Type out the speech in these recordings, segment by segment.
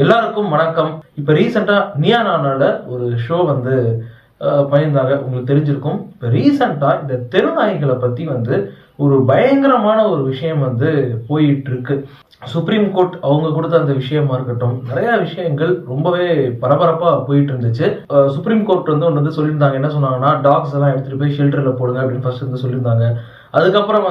எல்லாருக்கும் வணக்கம். இப்போ ரீசெண்டாக நியானானால ஒரு ஷோ பண்ணியிருந்தாங்க, உங்களுக்கு தெரிஞ்சிருக்கும். இப்போ ரீசெண்டாக இந்த தெருநாய்களை பற்றி ஒரு பயங்கரமான ஒரு விஷயம் போயிட்டு இருக்கு. சுப்ரீம் கோர்ட் அவங்க கொடுத்த அந்த விஷயமா இருக்கட்டும், நிறைய விஷயங்கள் ரொம்பவே பரபரப்பாக போயிட்டு இருந்துச்சு. சுப்ரீம் கோர்ட் ஒன்று சொல்லியிருந்தாங்க. என்ன சொன்னாங்கன்னா, டாக்ஸ் எல்லாம் எடுத்துகிட்டு போய் ஷெல்டரில் போடுங்க அப்படின்னு ஃபர்ஸ்ட் சொல்லியிருந்தாங்க. அதுக்கப்புறம்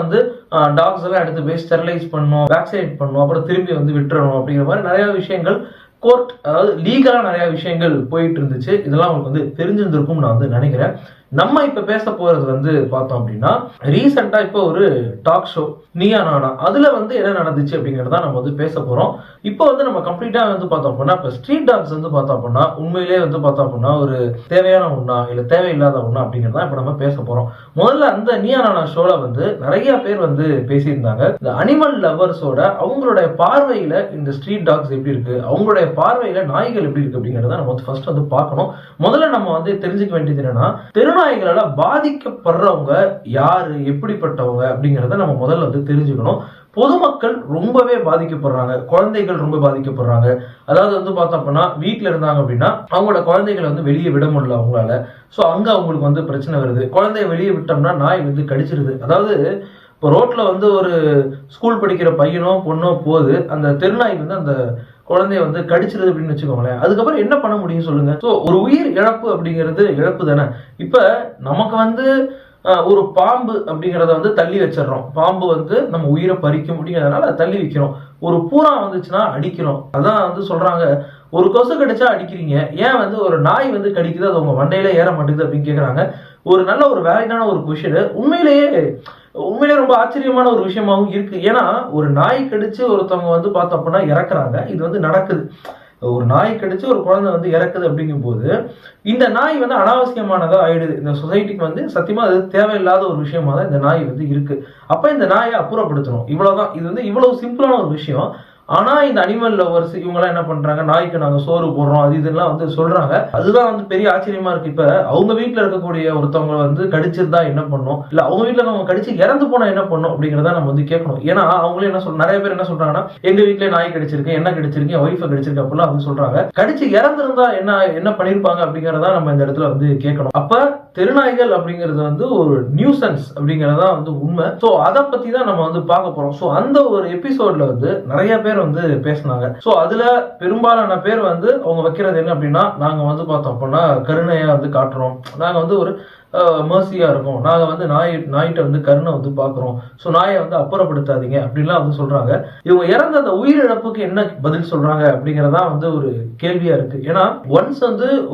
டாக்ஸ் எல்லாம் எடுத்து போய் ஸ்டெரிலைஸ் பண்ணணும், வேக்சினேட் பண்ணணும், அப்புறம் திரும்பி விட்டுறணும் அப்படிங்கிற மாதிரி நிறைய விஷயங்கள் கோர்ட், அதாவது லீகலா நிறைய விஷயங்கள் போயிட்டு இருந்துச்சு. இதெல்லாம் உங்களுக்கு தெரிஞ்சிருந்திருக்கும் நான் நினைக்கிறேன். நம்ம இப்ப பேச போறது பார்த்தோம் அப்படின்னா, ரீசெண்டா இப்போ ஒரு டாக் ஷோ நீயா நானா, அதுல என்ன நடந்துச்சு அப்படிங்கறத நம்ம பேச போறோம். இப்போ நம்ம கம்ப்ளீட்டா பார்த்தோம் அப்படின்னா, இப்ப ஸ்ட்ரீட் டாக்ஸ் பார்த்தோம் அப்படின்னா உண்மையிலேயே பார்த்தோம் அப்படின்னா ஒரு தேவையான ஒண்ணா இல்ல தேவையில்லாத ஒண்ணா அப்படிங்கறத இப்ப நம்ம பேச போறோம். முதல்ல அந்த நீயா நானா ஷோல நிறைய பேர் பேசியிருந்தாங்க. இந்த அனிமல் லவர்ஸோட அவங்களுடைய பார்வையில இந்த ஸ்ட்ரீட் டாக்ஸ் எப்படி இருக்கு, அவங்களுடைய பார்வையில நாய்கள் எப்படி இருக்கு அப்படிங்கறத நம்ம ஃபர்ஸ்ட் பார்க்கணும். முதல்ல நம்ம தெரிஞ்சுக்க வேண்டியது என்னன்னா, தெருநாய்களால பாதிக்கப்படுறவங்க யாரு, எப்படிப்பட்டவங்க அப்படிங்கறத நம்ம முதல்ல தெரிஞ்சுக்கணும். பொதுமக்கள் ரொம்பவே பாதிக்கப்படுறாங்க, குழந்தைகள் ரொம்ப பாதிக்கப்படுறாங்க. அதாவது பார்த்தோம் அப்படின்னா, வீட்டுல இருந்தாங்க அப்படின்னா அவங்களோட குழந்தைகளை வெளியே விட முடியல அவங்களால. ஸோ அங்க அவங்களுக்கு பிரச்சனை வருது. குழந்தைய வெளியே விட்டோம்னா நாய் கடிச்சிருது. அதாவது இப்போ ரோட்ல ஒரு ஸ்கூல் படிக்கிற பையனோ பொண்ணோ போகுது, அந்த தெருநாய் அந்த குழந்தைய கடிச்சிருது அப்படின்னு வச்சுக்கோங்களேன். அதுக்கப்புறம் என்ன பண்ண முடியும் சொல்லுங்க? ஸோ ஒரு உயிர் இழப்பு அப்படிங்கிறது இழப்பு தானே. இப்ப நமக்கு ஒரு பாம்பு அப்படிங்கிறத தள்ளி வச்சிடறோம். பாம்பு நம்ம உயிரை பறிக்கும் அப்படிங்கிறதுனால தள்ளி வைக்கிறோம். ஒரு பூரா வந்துச்சுன்னா அடிக்கிறோம். அதான் சொல்றாங்க, ஒரு கொசு கடிச்சா அடிக்கிறீங்க, ஏன் ஒரு நாய் கடிக்குது, அது உங்க மண்டையில ஏற மாட்டேங்குது அப்படின்னு கேட்கறாங்க. ஒரு நல்ல ஒரு வேலிடான ஒரு கொஷின். உண்மையிலேயே ரொம்ப ஆச்சரியமான ஒரு விஷயமாவும் இருக்கு. ஏன்னா ஒரு நாய் கடிச்சு ஒருத்தவங்க பார்த்தோம் அப்படின்னா இறக்குறாங்க. இது நடக்குது. ஒரு நாய் கடிச்சு ஒரு குழந்தை இறக்குது அப்படிங்கும் போது இந்த நாய் அனாவசியமானதா ஆயிடுது. இந்த சொசைட்டிக்கு சத்தியமா அது தேவையில்லாத ஒரு விஷயமா தான் இந்த நாய் இருக்கு. அப்ப இந்த நாயை அப்புறப்படுத்தணும். இவ்வளவுதான். இது இவ்வளவு சிம்பிளான ஒரு விஷயம். ஆனா இந்த அனிமல் லவர்ஸ் இவங்க எல்லாம் என்ன பண்றாங்க, நாய்க்கு நாங்க சோறு போடுறோம் அது இதெல்லாம் சொல்றாங்க. அதுதான் பெரிய ஆச்சரியமா இருக்கு. இப்ப அவங்க வீட்டுல இருக்கக்கூடிய ஒருத்தவங்க கடிச்சிருந்தா என்ன பண்ணும், இல்ல அவங்க வீட்டுல அவங்க கடிச்சு இறந்து போனா என்ன பண்ணும் அப்படிங்கறத நம்ம கேட்கணும். ஏன்னா அவங்களே என்ன நிறைய பேர் என்ன சொல்றாங்கன்னா, எங்க வீட்டுல நாய் கடிச்சிருக்கு, என்ன கடிச்சிருக்கு, ஒய்ஃப கடிச்சிருக்கு அப்படிலாம் சொல்றாங்க. கடிச்சு இறந்திருந்தா என்ன பண்ணிருப்பாங்க அப்படிங்கறத நம்ம இந்த இடத்துல கேட்கணும். அப்ப தெருநாய்கள் அப்படிங்கிறது ஒரு நியூசன்ஸ் அப்படிங்கறதா உண்மை. சோ அதை பத்தி தான் நம்ம பார்க்க போறோம். சோ அந்த ஒரு எபிசோட்ல நிறைய பேர் பேசினாங்க. சோ அதுல பெரும்பாலான பேர் அவங்க வைக்கிறது என்ன அப்படின்னா, நாங்க பார்த்தோம் அப்படின்னா கருணையா காட்டுறோம், நாங்க ஒரு மர்சியா இருக்கும், நாங்க நாயிட்ட கருணை பாக்குறோம், சோ நாயை அப்புறப்படுத்தாதீங்க அப்படின்லாம் சொல்றாங்க. இவங்க இறந்த அந்த உயிரிழப்புக்கு என்ன பதில் சொல்றாங்க அப்படிங்கறதா ஒரு கேள்வியா இருக்கு. ஏன்னா ஒன்ஸ்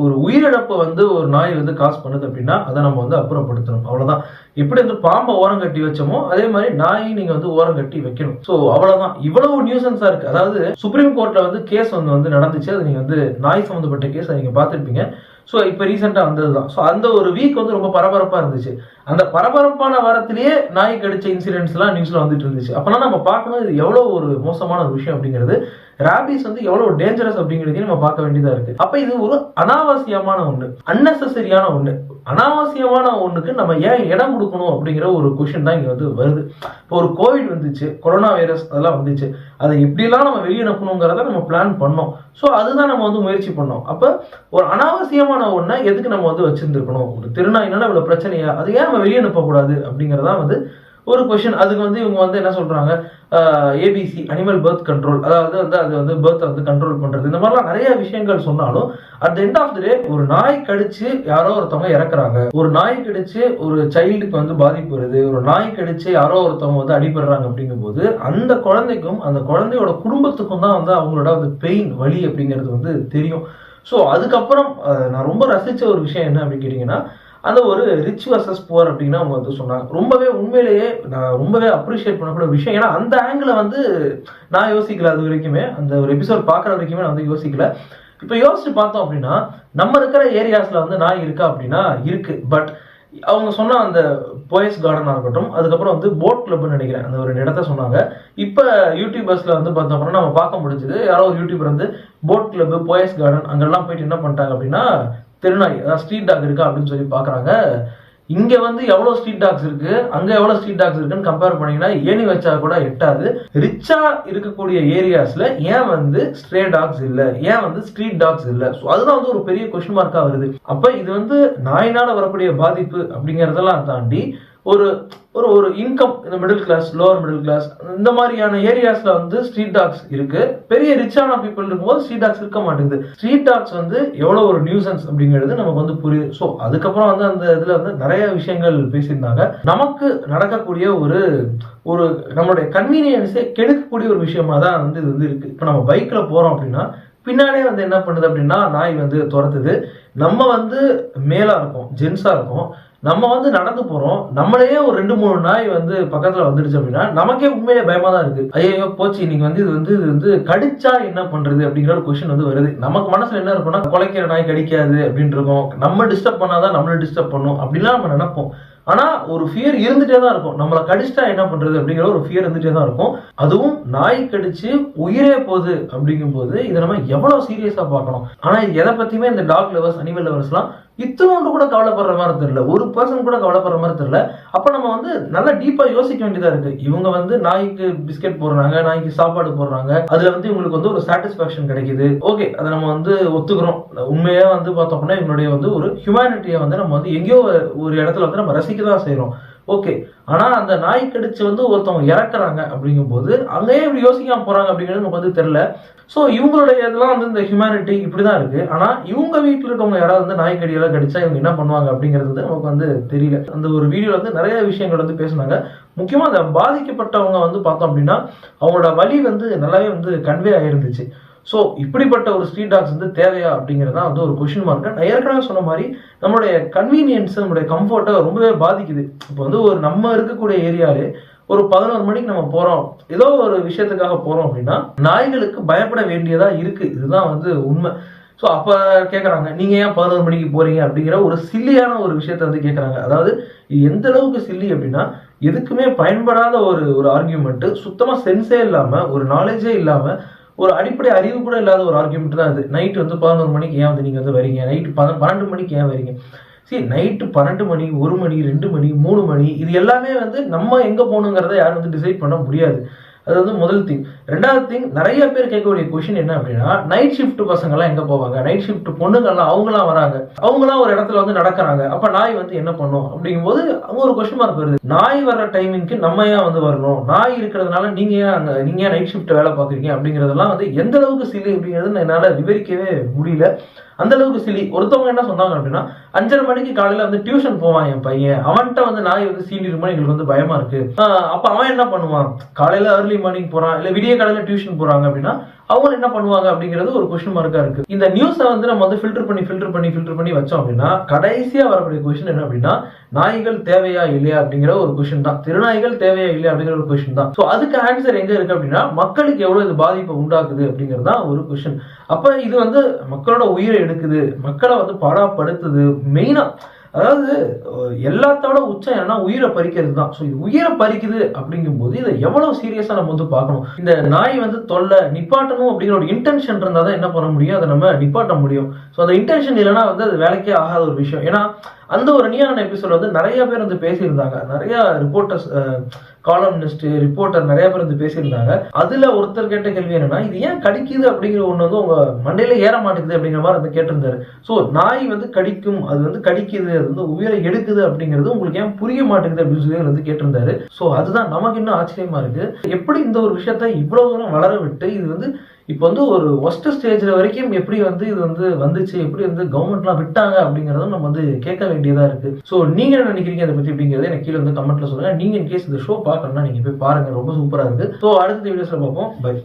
ஒரு உயிரிழப்பு ஒரு நாய் காசு பண்ணுது அப்படின்னா அதை நம்ம அப்புறப்படுத்தணும், அவ்வளவுதான். எப்படி பாம்பை ஓரம் கட்டி வச்சோமோ அதே மாதிரி நாய் நீங்க ஓரம் கட்டி வைக்கணும். சோ அவ்வளவுதான். இவ்வளவு நியூசன்ஸா இருக்கு. அதாவது சுப்ரீம் கோர்ட்ல கேஸ் நடந்துச்சு. அது நீங்க நாய் சம்பந்தப்பட்ட கேஸ் நீங்க பார்த்திருப்பீங்க. ஸோ இப்போ ரீசெண்டாக வந்ததுதான். ஸோ அந்த ஒரு வீக் ரொம்ப பரபரப்பாக இருந்துச்சு. அந்த பரபரப்பான வாரத்திலேயே நாய் கடிச்ச இன்சிடென்ட்ஸ்லாம் நியூஸ்ல இருந்துச்சு. அப்பெல்லாம் நம்ம பார்க்கணும் இது எவ்வளோ ஒரு மோசமான ஒரு விஷயம் அப்படிங்கிறது. ராபிஸ் எவ்வளவு டேஞ்சரஸ் அப்படிங்கிறதையும் நம்ம பார்க்க வேண்டியதா இருக்கு. அப்ப இது ஒரு அனாவசியமான ஒண்ணு, அன்னெசரியான ஒண்ணு. அனாவசியமான ஒண்ணுக்கு நம்ம ஏன் இடம் கொடுக்கணும் அப்படிங்கிற ஒரு கொஸ்டின் தான் இங்க வருது. இப்போ ஒரு கோவிட் வந்துச்சு, கொரோனா வைரஸ் அதெல்லாம் வந்துச்சு. அதை எப்படிலாம் நம்ம வெளியே அனுப்பணுங்கிறத நம்ம பிளான் பண்ணோம். ஸோ அதுதான் நம்ம முயற்சி பண்ணோம். அப்ப ஒரு அனாவசியமான ஒண்ணை எதுக்கு நம்ம வச்சிருந்துருக்கணும்? ஒரு திருநாயினால இவ்வளவு பிரச்சனையா, அதை ஏன் நம்ம வெளியே அனுப்பக்கூடாது அப்படிங்கிறதா ஒரு கொஸ்டின். அதுக்கு இவங்க என்ன சொல்றாங்க, ஏபிசி அனிமல் பர்த் கண்ட்ரோல், அதாவது அது பர்த் கண்ட்ரோல் பண்றது, இந்த மாதிரிலாம் நிறைய விஷயங்கள் சொன்னாலும் அட் எண்ட் ஆஃப் தி டே ஒரு நாய் கடிச்சு யாரோ ஒருத்தவங்க இறக்குறாங்க, ஒரு நாய் கடிச்சு ஒரு சைல்டுக்கு பாதிப்பு வருது, ஒரு நாய் கடிச்சு யாரோ ஒருத்தவங்க அடிபடுறாங்க அப்படிங்கும் போது அந்த குழந்தைக்கும் அந்த குழந்தையோட குடும்பத்துக்கும் தான் அவங்களோட பெயின் வலி அப்படிங்கிறது தெரியும். ஸோ அதுக்கப்புறம் நான் ரொம்ப ரசிச்ச ஒரு விஷயம் என்ன அப்படின்னு கேட்டீங்கன்னா, அந்த ஒரு ரிச் வர்சஸ் புவர் அப்படின்னு அவங்க சொன்னாங்க. ரொம்பவே உண்மையிலேயே நான் ரொம்பவே அப்ரிஷியேட் பண்ணக்கூடிய விஷயம். ஏன்னா அந்த ஆங்கிள் நான் யோசிக்கல. அது வரைக்குமே அந்த ஒரு எபிசோட் பார்க்குற வரைக்குமே நான் யோசிக்கல. இப்போ யோசிச்சு பார்த்தோம் அப்படின்னா, நம்ம இருக்கிற ஏரியாஸ்ல நாய் இருக்கா அப்படின்னா இருக்கு. பட் அவங்க சொன்ன அந்த போயஸ் கார்டனா இருக்கட்டும், அதுக்கப்புறம் போட் கிளப்னு நினைக்கிறேன் அந்த ஒரு இடத்த சொன்னாங்க. இப்போ யூடியூபர்ஸ்ல பார்த்தோம் அப்படின்னா நம்ம பார்க்க முடிஞ்சது, யாரோ ஒரு YouTuber boat club, Poes garden அங்கெல்லாம் போயிட்டு என்ன பண்ணிட்டாங்க அப்படின்னா தெருநாய், அதாவது ஸ்ட்ரீட் டாக் இருக்கா அப்படின்னு சொல்லி பாக்குறாங்க. இங்க வந்து எவ்வளவு ஸ்ட்ரீட் டாக்ஸ் இருக்கு, அங்க எவ்வளவு ஸ்ட்ரீட் டாக்ஸ் இருக்குன்னு கம்பேர் பண்ணீங்கன்னா ஏணி வச்சா கூட எட்டாது. ரிச்சா இருக்கக்கூடிய ஏரியாஸ்ல ஏன் வந்து ஸ்ட்ரே டாக்ஸ் இல்ல, ஏன் வந்து ஸ்ட்ரீட் டாக்ஸ் இல்ல? சோ அதுதான் வந்து ஒரு பெரிய கொஸ்டின் மார்க்கா வருது. அப்ப இது வந்து நாயினால வரக்கூடிய பாதிப்பு அப்படிங்கறதெல்லாம் தாண்டி ஒரு ஒரு ஒரு இன்கம், இந்த middle class, lower middle class, இந்த மாதிரியான ஏரியாஸ்ல வந்து ஸ்ட்ரீட் டாக்ஸ் இருக்கு. பெரிய ரிச்சான பீப்புள் இருக்கும்போது ஸ்ட்ரீட் டாக்ஸ் இருக்க மாட்டேங்குது. ஸ்ட்ரீட் டாக்ஸ் வந்து எவ்வளவு ஒரு நியூசன்ஸ் அப்படிங்கிறது நமக்கு வந்து புரியுது. ஸோ அதுக்கப்புறம் வந்து அந்த இதுல வந்து நிறைய விஷயங்கள் பேசியிருந்தாங்க. நமக்கு நடக்கக்கூடிய ஒரு ஒரு நம்மளுடைய கன்வீனியன்ஸை கெடுக்கக்கூடிய ஒரு விஷயமா தான் வந்து இது வந்து இருக்கு. இப்போ நம்ம பைக்ல போறோம் அப்படின்னா பின்னாடியே வந்து என்ன பண்ணுது அப்படின்னா நாய் வந்து துரத்துது. நம்ம வந்து மேலா இருக்கும், ஜென்ஸா இருக்கும், நம்ம வந்து நடந்து போறோம், நம்மளையே ஒரு 2-3 நாய் வந்து பக்கத்துல வந்துடுச்சு அப்படின்னா நமக்கே உண்மையிலே பயமா தான் இருக்கு. ஐயோ போச்சு, இன்னைக்கு வந்து இது வந்து கடிச்சா என்ன பண்றது அப்படிங்கிற ஒரு கொஸ்டின் வந்து வருது. நமக்கு மனசுல என்ன இருக்கும்னா, குலைக்கிற நாய் கடிக்காது அப்படின்னு இருக்கும், நம்ம டிஸ்டர்ப் பண்ணாதான் நம்மள டிஸ்டர்ப் பண்ணும் அப்படிலாம் நம்ம நினைப்போம். ஆனா ஒரு ஃபியர் இருந்துட்டே தான் இருக்கும். நம்மளை கடிச்சிட்டா என்ன பண்றது அப்படிங்கிற ஒரு ஃபியர் இருந்துட்டே தான் இருக்கும். அதுவும் நாய் கடிச்சு உயிரே போகுது அப்படிங்கும் போது இதை நம்ம எவ்வளவு சீரியஸா பார்க்கணும். ஆனா எதை பத்தியுமே இந்த டாக் லவர்ஸ், அனிமல் லவர்ஸ் எல்லாம் இத்தனோண்டு கூட கவலைப்படுற மாதிரி தெரியல, ஒரு பர்சன் கூட கவலைப்படுற மாதிரி தெரியல. அப்ப நம்ம வந்து நல்லா டீப்பா யோசிக்க வேண்டியதா இருக்கு. இவங்க வந்து நாய்க்கு பிஸ்கெட் போடுறாங்க, நாய்க்கு சாப்பாடு போடுறாங்க, அதுல வந்து இவங்களுக்கு வந்து ஒரு சாட்டிஸ்பாக்சன் கிடைக்குது. ஓகே, அதை நம்ம வந்து ஒத்துக்கிறோம். உண்மையா வந்து பார்த்தோம்னா இவனுடைய வந்து ஒரு ஹியூமனிட்டியை வந்து நம்ம வந்து எங்கேயோ ஒரு இடத்துல வந்து நம்ம ரசிக்க தான் செய்யறோம். ஓகே, ஆனா அந்த நாய் கடிச்சு வந்து ஒருத்தவங்க இறக்குறாங்க அப்படிங்கும் போது அங்கேயே இப்படி யோசிக்காம போறாங்க அப்படிங்கிறது நமக்கு வந்து தெரியல. ஸோ இவங்களுடைய இதெல்லாம் வந்து இந்த ஹியூமனிட்டி இப்படிதான் இருக்கு. ஆனா இவங்க வீட்டில் இருக்கவங்க யாராவது வந்து நாய் கடியெல்லாம் கடிச்சா இவங்க என்ன பண்ணுவாங்க அப்படிங்கிறது வந்து நமக்கு வந்து தெரியல. அந்த ஒரு வீடியோல வந்து நிறைய விஷயங்கள் வந்து பேசினாங்க. முக்கியமா அந்த பாதிக்கப்பட்டவங்க வந்து பார்த்தோம் அப்படின்னா அவங்களோட வலி வந்து நல்லாவே வந்து கன்வே ஆயிருந்துச்சு. ஸோ இப்படிப்பட்ட ஒரு ஸ்ட்ரீட் டாக்ஸ் வந்து தேவையா அப்படிங்கிறது தான் வந்து ஒரு கொஸ்டின் மார்க். நான் ஏற்கனவே சொன்ன மாதிரி நம்மளுடைய கன்வீனியன்ஸ், நம்மளுடைய கம்ஃபர்ட்டை ரொம்பவே பாதிக்குது. இப்போ வந்து ஒரு நம்ம இருக்கக்கூடிய ஏரியாலே ஒரு 11 மணிக்கு நம்ம போறோம், ஏதோ ஒரு விஷயத்துக்காக போறோம் அப்படின்னா நாய்களுக்கு பயப்பட வேண்டியதா இருக்கு. இதுதான் வந்து உண்மை. ஸோ அப்ப கேட்கறாங்க, நீங்க ஏன் 11 மணிக்கு போறீங்க அப்படிங்கிற ஒரு சில்லியான ஒரு விஷயத்த வந்து கேட்கறாங்க. அதாவது எந்த அளவுக்கு சில்லி அப்படின்னா, எதுக்குமே பயன்படாத ஒரு ஒரு ஆர்கியூமெண்ட், சுத்தமா சென்ஸே இல்லாம, ஒரு நாலேஜே இல்லாம, ஒரு அடிப்படை அறிவு கூட இல்லாத ஒரு ஆர்கியூமெண்ட் தான் அது. நைட் வந்து 11 மணிக்கு ஏன் வந்து நீங்க வந்து வரீங்க, நைட்டு 12 மணிக்கு ஏன் வரீங்க? சரி, நைட்டு 12 மணி, 1 மணி, 2 மணி, 3 மணி, இது எல்லாமே வந்து நம்ம எங்க போகணுங்கிறத யாரும் வந்து டிசைட் பண்ண முடியாது. அது வந்து முதல் திங். ரெண்டாவது திங், நிறைய பேர் கேட்கக்கூடிய கொஸ்டின் என்ன அப்படின்னா, நைட் ஷிஃப்ட் பசங்க எல்லாம் எங்க போவாங்க, நைட் ஷிஃப்ட் பொண்ணுங்கள்லாம் அவங்களாம் வராங்க, அவங்களாம் ஒரு இடத்துல வந்து நடக்கிறாங்க, அப்ப நாய் வந்து என்ன பண்ணும் அப்படிங்கும் போது அங்க ஒரு கொஸ்டின் மார்க் வருது. நாய் வர்ற டைமிங்க்கு நம்ம ஏன் வந்து வரணும், நாய் இருக்கிறதுனால நீங்க ஏன் நைட் ஷிஃப்ட் வேலை பார்க்குறீங்க அப்படிங்கிறதெல்லாம் வந்து எந்த அளவுக்கு சில்லி அப்படிங்கிறது என்னால விவரிக்கவே முடியல. அந்த அளவுக்கு சில்லி. ஒருத்தவங்க என்ன சொன்னாங்க அப்படின்னா, 5:30 மணிக்கு காலையில வந்து டியூஷன் போவான் என் பையன், அவன்கிட்ட வந்து நாய் வந்து சீண்டிருமா, எங்களுக்கு வந்து பயமா இருக்கு. அப்ப அவன் என்ன பண்ணுவான், காலையில ஏர்லி மார்னிங் போறான், இல்ல விடிய காலையில டியூஷன் போறாங்க அப்படின்னா அவங்க என்ன பண்ணுவாங்க அப்படிங்கிறது ஒரு கொஸ்டின் மார்க்கா இருக்கு. இந்த நியூஸை வந்து நம்ம வந்து ஃபில்டர் பண்ணி வச்சோம் அப்படின்னா கடைசியா வரக்கூடிய கொஸ்டின் என்ன அப்படின்னா, நாய்கள் தேவையா இல்லையா அப்படிங்கிற ஒரு கொஸ்டின் தான். திருநாய்கள் தேவையா இல்லையா அப்படிங்கிற ஒரு கொஸ்டின் தான். ஸோ அதுக்கு ஆன்சர் எங்க இருக்கு அப்படின்னா, மக்களுக்கு எவ்வளவு இது பாதிப்பை உண்டாக்குது அப்படிங்கிறது தான் ஒரு கொஸ்டின். அப்ப இது வந்து மக்களோட உயிரை எடுக்குது, மக்களை வந்து பாடாப்படுத்துது. மெயினா அதாவது எல்லாத்தோட உச்சம் என்னன்னா உயிரை பறிக்கிறது தான். ஸோ இது உயிரை பறிக்குது அப்படிங்கும் போது இதை எவ்வளவு சீரியஸா நம்ம வந்து பார்க்கணும். இந்த நாய் வந்து தொல்லை நிப்பாட்டணும் அப்படிங்கிற ஒரு இன்டென்ஷன் இருந்தா தான் என்ன பண்ண முடியும், அதை நம்ம நிப்பாட்ட முடியும். ஸோ அந்த இன்டென்ஷன் இல்லைன்னா வந்து அது வேலைக்கே ஆகாத ஒரு விஷயம். ஏன்னா அந்த ஒரு நியான எபிசோட் வந்து நிறைய பேர் வந்து பேசியிருந்தாங்க, நிறைய ரிப்போர்ட்டர்ஸ், காலம்னிஸ்ட், ரிப்போர்ட்டர் நிறைய பேர் வந்து பேசியிருந்தாங்க. அதுல ஒருத்தர் கேட்ட கேள்வி என்னன்னா, இது ஏன் கடிக்குது அப்படிங்கிற ஒண்ணு வந்து உங்க மண்டையில ஏற மாட்டேங்குது அப்படிங்கிற மாதிரி வந்து கேட்டிருந்தாரு. ஸோ நாய் வந்து கடிக்கும், அது வந்து கடிக்குது, அது வந்து உயிரை எடுக்குது அப்படிங்கிறது உங்களுக்கு ஏன் புரிய மாட்டேங்குது அப்படின்னு சொல்லி வந்து கேட்டிருந்தாரு. ஸோ அதுதான் நமக்கு இன்னும் ஆச்சரியமா இருக்கு. எப்படி இந்த ஒரு விஷயத்த இவ்வளவு தூரம் வளர விட்டு இது வந்து இப்போ வந்து ஒரு ஒஸ்ட் ஸ்டேஜ்ல வரைக்கும் எப்படி வந்து இது வந்து வந்துச்சு, எப்படி வந்து கவர்மெண்ட்லாம் விட்டாங்க அப்படிங்கறதும் நம்ம வந்து கேட்க வேண்டியதா இருக்கு. ஸோ நீங்க என்ன நினைக்கிறீங்க அதை பத்தி அப்படிங்கிறது எனக்கு கீழே வந்து கமெண்ட்ல சொல்லுங்க. நீங்க இன்கேஸ் இந்த ஷோ பார்க்கணும்னா நீங்க போய் பாருங்க, ரொம்ப சூப்பரா இருக்கு. ஸோ அடுத்த வீடியோஸ்ல பார்ப்போம். பை.